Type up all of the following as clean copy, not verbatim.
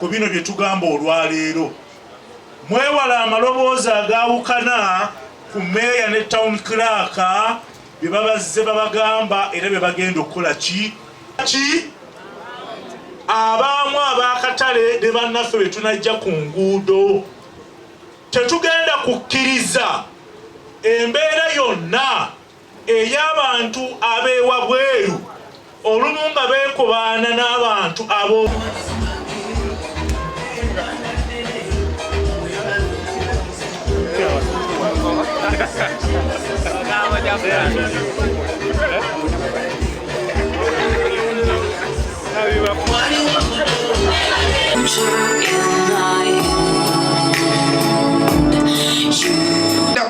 Ku bino bye tugamba olwaleero mwewala amaloboozi agaawukana ku meeya ne town clerk bye babazze babagamba era bye bagenda okukola ki abaamu ab'akatale ne bannaffe be tunajja ku nguudo tetugenda kukkiriza embeera yonna ey'abantu ab'ewabweru olumu nga beekobaana n'abantu abo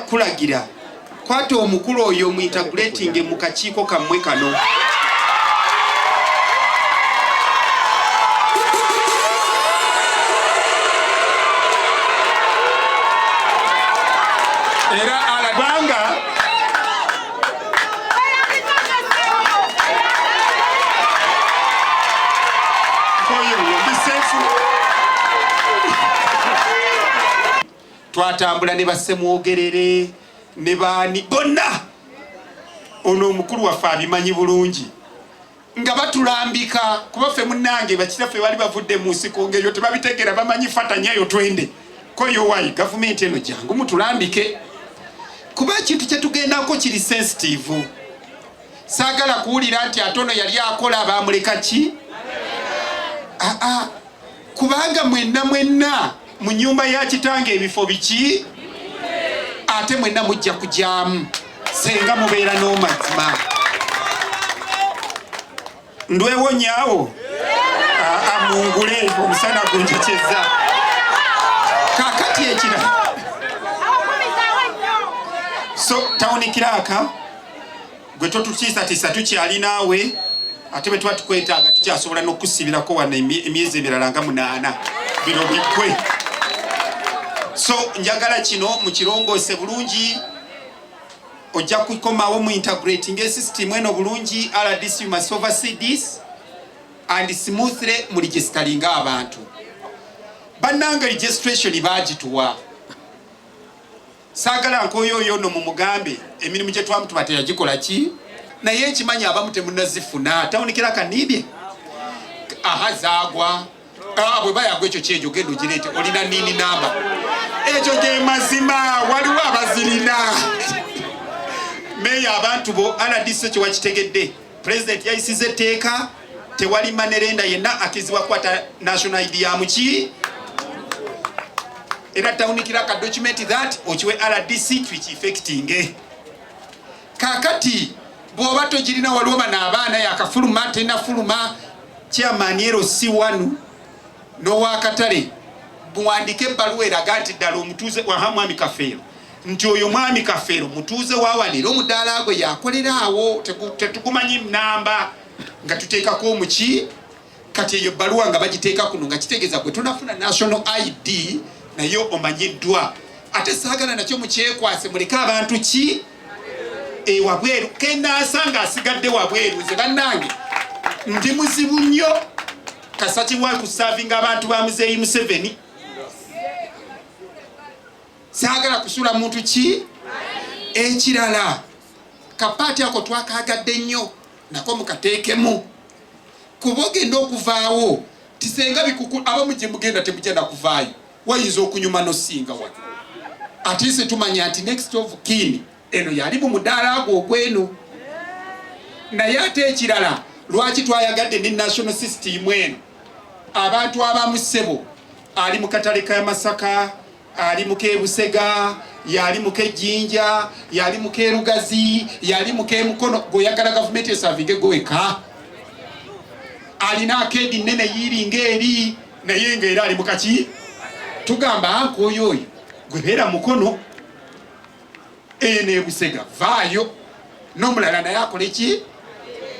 kulagira kwata omukulu oyo mu integrating mu kakiiko kammwe kano era alabanga twatambula ne bassemwogerere ne baani bonna ono omukulu waffe abimanyi bulungi nga batulambika kuba ffe munnange bakitaffe bali bavudde mu nsiko ng'eyo tebabitegera bamanyi fatanyayo twende koyo wayi gavumenti eno jangu mutulambike kuba ekintu kyetugendako kiri sensitive saagala kuwulira nti atono yali akola abamuleka ki kubanga mwenna mu nyumba ya kitange ebifo biki ate mwenna mujja kujyamu senga mubeera n'omazima ndwewonyaawo mungule omusana gunjekyeza kakati ekira so town clerk gwe totukiisatiisa tukyali naawe ate bwe tuba tukwetaaga tukyasobola n'okusibirako wano emyezi emirala nga 8 bino bikwe so njagala kino mukirongoose bulungi ojja kukomawo mu integrating system eno bulungi RDC must oversee this and smoothly mu registering abantu bannanga registration bagituwa saagala nkoyoyo no mu mugambe emirimu gye twamutuba teyagikola ki naye ekimanyi abamu temunazifuna tawunikira kanibye zaagwa bwe bayagwa ekyo kyejo genda ogireete olina nini namba ekyo gye mazima waliwo abazirina meya abantu bo RDC kye wakitegedde president yayisize etteeka tewali manerenda yenna akizibwa kwata national ID ya muki era tawunikira ka document that okiwe RDC twiki effecting kakati bw'oba togirina waliwo bana abaana yakafuluma tenafuluma chairman C1 n'owakatale buwandike ebbaluwa eraga nti ddala omutuuze wa mwami Kafeero nti oyo mwami Kafeero mutuuze wawanira omudaala gwe yakolera awo tetugumanyi namba nga tuteekako omuki kati eyo ebbaluwa nga bagiteeka kuno nga kitegeeza gwe tunafuna national ID naye omanyiddwa ate saagala nakyo mukyekwase muleke abantu ki wabweru kendaasanga asigadde wabweru nze bannange ndi muzibu nnyo kasaki wa kusavinga abantu ba muzeeyi Museveni saagala kusula muntu ki ekirala kapaati ako twakaagadde nnyo nako mukateekemu kuba ogenda okuvaawo tisenga bikuku abamu gye mugenda temugenda kuvaayo wayinza okunyuma nosinga wano ate se tumanya nti next of kin eno yali mu mudaala gwo ogweno naye ate ekirala lwaki twayagadde ne national system eno abantu abamu ssebo ali mu katale ka Masaka ali mu Kebusega yali mu Kejjinja yali mu Kerugazi yali mu Kemukono goyagala gavumenti esavinge goweka alina akedi nene yiringa eri naye ng'era ali mu kaki tugamba ankoyo oyo gwebeera mukono ene Busega vaayo n'omulala naye akole ki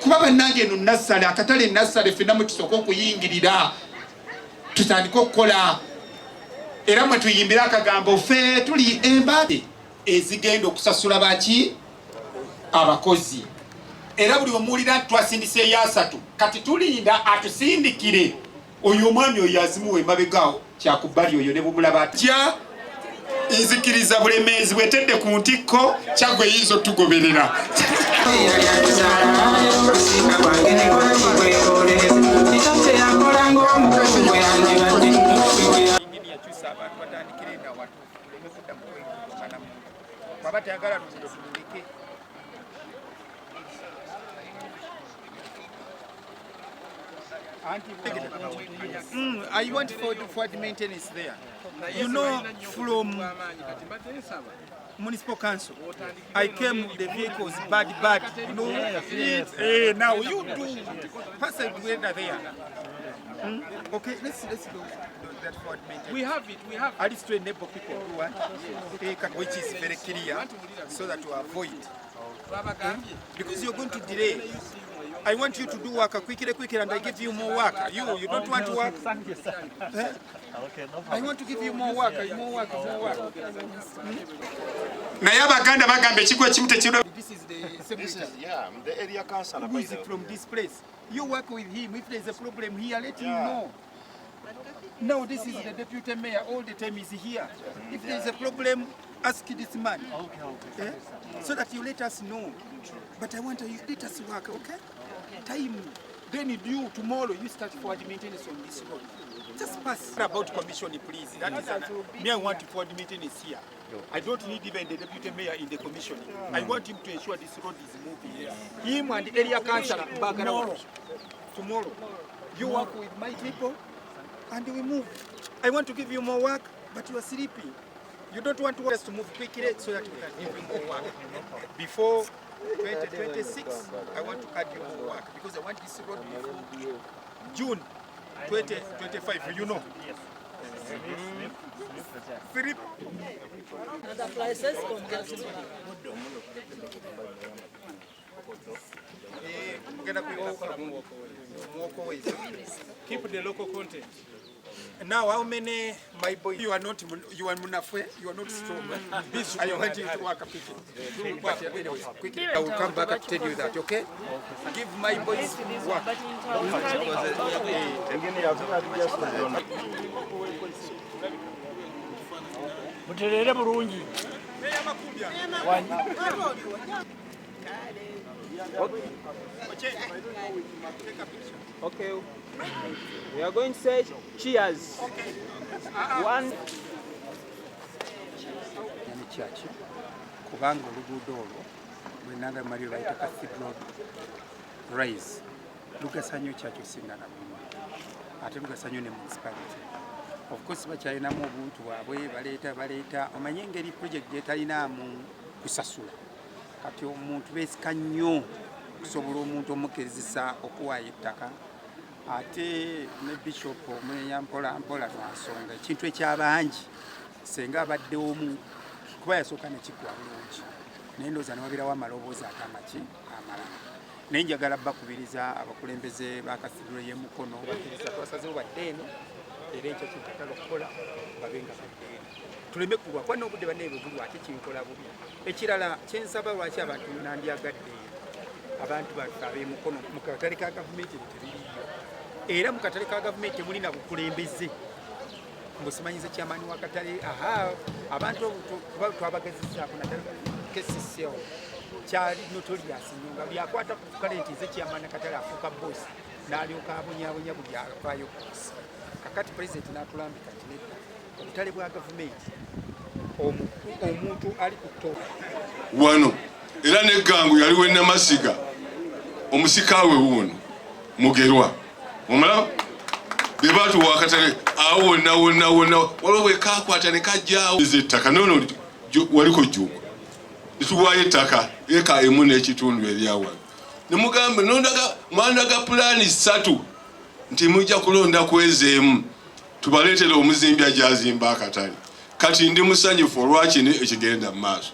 kuba bannange eno nassale akatale nassale ffenna mwe tusooka okuyingirira tutandika okukola era mwe tuyimbira akagambo ffe tuli embade ezigenda okusasula baki abakozi era buli omuwulira twasindise ya 3 kati tulinda atusindikire oyo omwami oyo azimuwa emabegaawo kyakubbali oyo ne bumulaba atya nzikiriza bulemeezi bwetedde ku ntikko kyagwe yinza otugoberera I want for the maintenance there. You know, from municipal council, I came with the vehicles bad. You know, now you do pass it together there. Okay, let's do that for maintenance. We have it. At least to enable people who want, which is very clear, so that to avoid. Because you're going to delay. I want you to do work quickly, and I give you more work. You don't want to work? I want to give you more work. naye abaganda bagamba ekigo ekimu tekirwa. This is the secretary. The area councillor. Who is from this place? You work with him. If there's a problem here, let him know. No, this is the deputy mayor. All the time is here. If there's a problem, ask this man. Okay. So that you let us know. But I want you let us work, okay? Time. Then you tomorrow you start for the maintenance on this road. Just pass. About commission, please. That is me. I want for the maintenance here. I don't need even the deputy mayor in the commission. I want him to ensure this road is moving. Him and the area councillor tomorrow. You work with my people and we move. I want to give you more work, but you are sleeping. You don't want us to move quickly so that we can give you more work. Before 2026, I want to add you more work because I want this road before June 2025, you know. Philip. Other places keep the local content. Now, how many, my boy, you are Munafwe, you are not strong. I want you to work quickly. But anyway, quickly, I will come back and tell you that, okay? Give my boys work. Muterere bulungi. Okay. We are going to say cheers. One. Church. Kubanga oluguudo olwo bwenanga mali lwayita Cathedral Rise. Lugasanyo church osingana bulungi. Ate lugasanyo ne municipality. Of course bakyalinamu obuntu bwabwe baleeta omanye engeri project gyetalinamu kusasula. Kati omuntu beesika nnyo okusobola omuntu omukkirizisa okuwaayo ettaka. Ate ne bishop omwenya mpola twansonga ekintu ekyabangi senga abadde omu kuba yasooka nekigwa bulungi naye ndowooza ne wabeerawo amaloboozi agamaki amalala naye njagala bakubiriza abakulembeze ba Cathedral y'e Mukono bakkiriza twasazeewo badde eno era ekyo kintatala okukola babenga badde eno tuleme kulwa kuba n'obudde banneebwe bulwa ate kinkola bubi ekirala kyensaba lwaki abantu nandyagadde abantu baffe ab'e Mukono mu katale ka gavumenti teririyo era mu katale ka gavumenti temulina bukulembeze mbusimanyize kyamaani wa katale abantu twabagezezzaako naddala kesiseo kyali notorious nnyo nga byakwata ku kalenti ze kyamaani katale afuuka bosi n'alyoka abonyabonya buli avaayo bosi kakati pulezidenti n'atulambika nti nedda obutale bwa gavumenti omuntu ali ku ttooka wano era n'eggangu yaliwo ennamasiga omusikaawe wuuno mugerwa omulaba be baatuwa akatale awo wonna waliwo bwe kakwata ne kajjaawo ettaka nono waliko jjuuko netuwaayo ettaka eka emu n'ekitundu eryawano ne mugambe mwandaga pulaani 3 nti mujja kulonda kwezi emu tubaleetera omuzimbi ajazimba akatale kati ndi musanyufu olwakino ekigenda mu maaso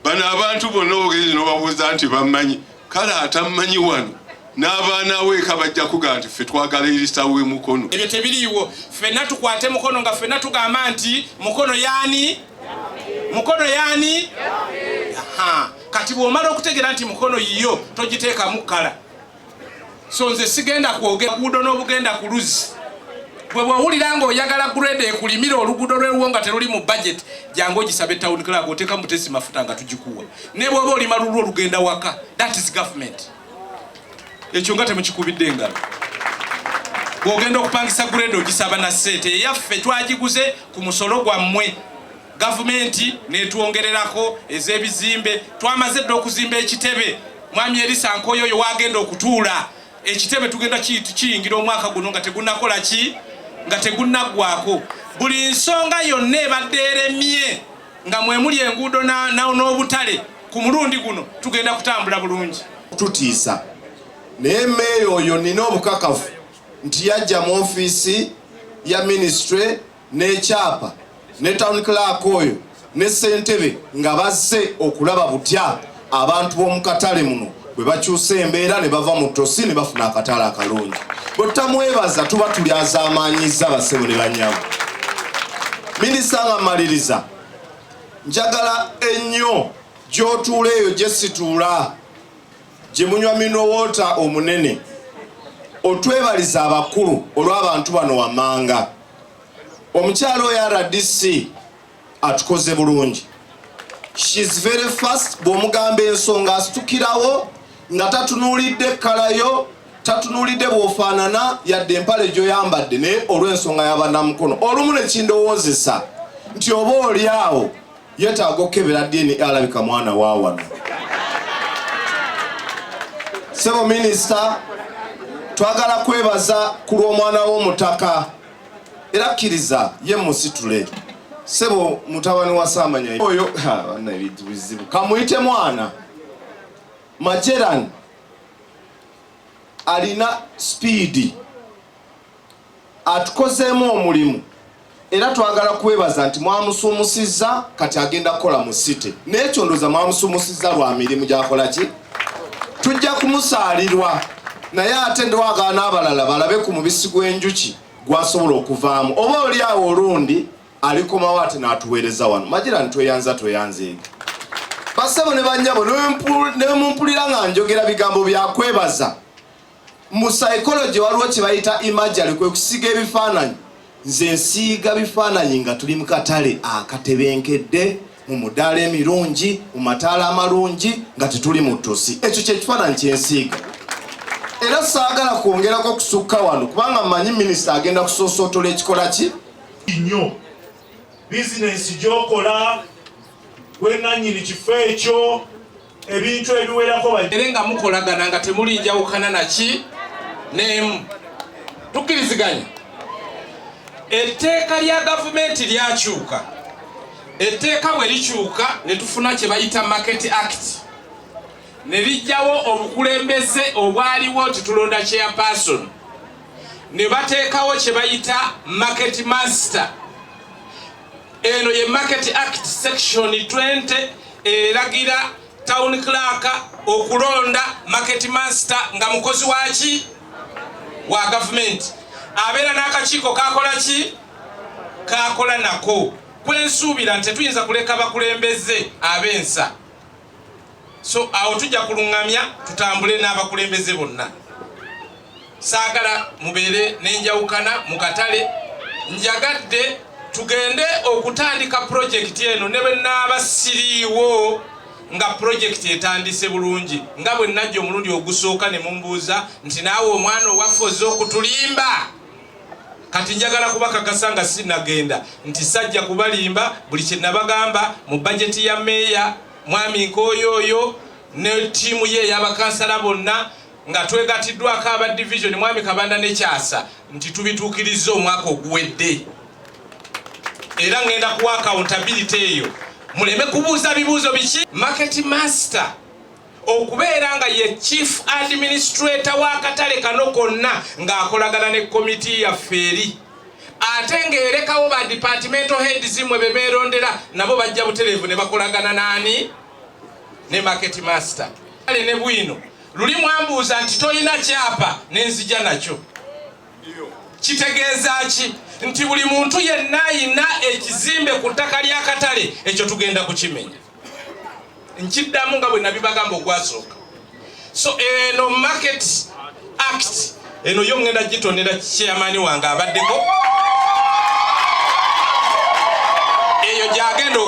bano abantu bonna obugenzi n'obabuuza nti bammanyi kale atammanyi wano n'abaana weeka bajja kugaa nti ffe twagala erisita w'e Mukono ebyo tebiriiwo ffenna tukwate Mukono nga ffenna tugamba nti Mukono yaani kati bw'omala okutegeera nti Mukono yiyo togiteekamu kkala so nze sigenda kwogera guudo n'obugenda ku luzzi bwe bwawulira ng'oyagala grade ekulimira oluguudo lw'eruwo nga teruli mu budget jangu ogisabe town clerk oteeka mutesi mafuta nga tugikuwa ne bw'oba olima lulwo olugenda waka. That is government. Ekyo nga temukikubidde engalo. Bw'ogenda okupangisa grade ogisaba na ssente eyaffe twagiguze ku musolo gwammwe. Gavumenti netwongererako ez'ebizimbe. Twamaze dde okuzimba ekitebe mwami Elisa Nkoyo oyo wagenda okutuula ekitebe tugenda kiyingira omwaka guno nga tegunnakola ki nga tegunnaggwako. Buli nsonga yonna ebadde eremye nga mwemuli enguudo n'obutale ku mulundi guno tugenda kutambula bulungi. Tutiisa naye meeyo oyo nina obukakafu nti yajja mu ofiisi ya ministry n'ekyapa ne town clerk oyo ne ssentebe nga bazze okulaba butya abantu b'omu katale muno bwe bakyusa embeera ne bava mu ttosi ne bafuna akatale akalungi. Bwe tutamwebaza tuba tulyazaamaanyizza bassebo ne bannyabo. Minisita nga mmaliriza, njagala ennyo gy'otuula eyo gye situula gye munywa minowota omunene otwebaliza abakulu olw'abantu bano wammanga. Omukyalo oyo RDC atukoze bulungi. She is very fast. Bw'omugamba ensonga asitukirawo nga tatunuulidde kalayo, tatunuulidde bw'ofaanana yadde empale gy'oyambadde naye olw'ensonga y'abannamukono. Olumu ne kindowoozesa nti oba oli awo yeetaaga okukebera ddiini alabika mwana wa wano. Ssebo minisita, twagala kwebaza ku lw'omwana w'omutaka era kkiriza ye musitule. Ssebo mutabani wa Saamanya oyo bana ebintu bizibu kamuyite mwana Majeran alina speed atukozeemu omulimu era twagala kwebaza nti mwamusuumusizza kati agenda kukola mu site n'ekyo ndooza mwamusuumusizza lwa mirimu gy'akola ki tujja kumusaalirwa naye ate ndewagala n'abalala balabe ku mubisi gw'enjuki gwasobola okuvaamu oba oli awo olundi alikomawo ate n'atuweereza wano. Majeran tweyanze bassebo ne bannyabo ne mumpulira nga njogera bigambo byakwebaza mu psychology waliwo kye bayita imagery kwe kusiga ebifaananyi. Nze nsiiga bifaananyi nga tuli mu katale akatebenkedde mu mudaala emirungi mu mataala amalungi nga tetuli mu ttosi. Ekyo kye kifaananyi kyensiiga era saagala kwongerako kusukka wano kubanga mmanyi minisita agenda kusoosootola ekikola ki nnyo bizinesi gy'okola gwenannyini kifo ekyo ebintu ebiwerako ere nga mukolagana nga temuli njawukana naki n'emu. Tukkiriziganya etteeka lya gavumenti lyakyuka. Etteeka bwe likyuka ne tufuna kye bayita Market Act ne lijjawo obukulembeze obwaliwo titulonda chairperson ne bateekawo kye bayita Market Master. Eno ye Market Act section 20 eragira town clerk okulonda Market Master nga mukozi waki wa government abeera n'akakiiko kakola ki kakola nako kwensuubira nti tetuyinza kuleka bakulembeze ab'ensa. So awo tujja kulungamya tutambule n'abakulembeze bonna. Saagala mubeere n'enjawukana mu katale. Njagadde tugende okutandika project eno ne bwe naaba siriiwo nga project etandise bulungi nga bwe najja omulundi ogusooka ne mumbuuza nti naawe omwana owaffe ozze okutulimba. Kati njagala kubakakasa nga sinagenda nti sajja kubalimba. Buli kye nabagamba mu bajeti ya meeya mwami Nkoyo oyo ne ttiimu ye ey'abakansala bonna nga twegatiddwako aba division mwami Kabanda ne Kyasa nti tubituukiriza omwaka oguwedde. Era ngenda kuwa accountability eyo muleme kubuuza bibuuzo biki. Market Master okubeera nga ye chief administrator w'akatale kano konna ng'akolagana ne komiti yaffe eri ate ng'erekawo ba departmental heads mwe be beerondera nabo bajja butereevu ne bakolagana naani ne Market Master. Ale ne bwino luli mwambuuza nti toyina kyapa n'enzija nakyo kitegeeza ki nti buli muntu yenna ayina ekizimbe ku ttaka ly'akatale ekyo tugenda kukimenya. Nkiddamu nga bwe nabibagamba ogwasooka. So eno Market Act eno yo ngenda gitonera chairman wange abaddeko eyo gyagenda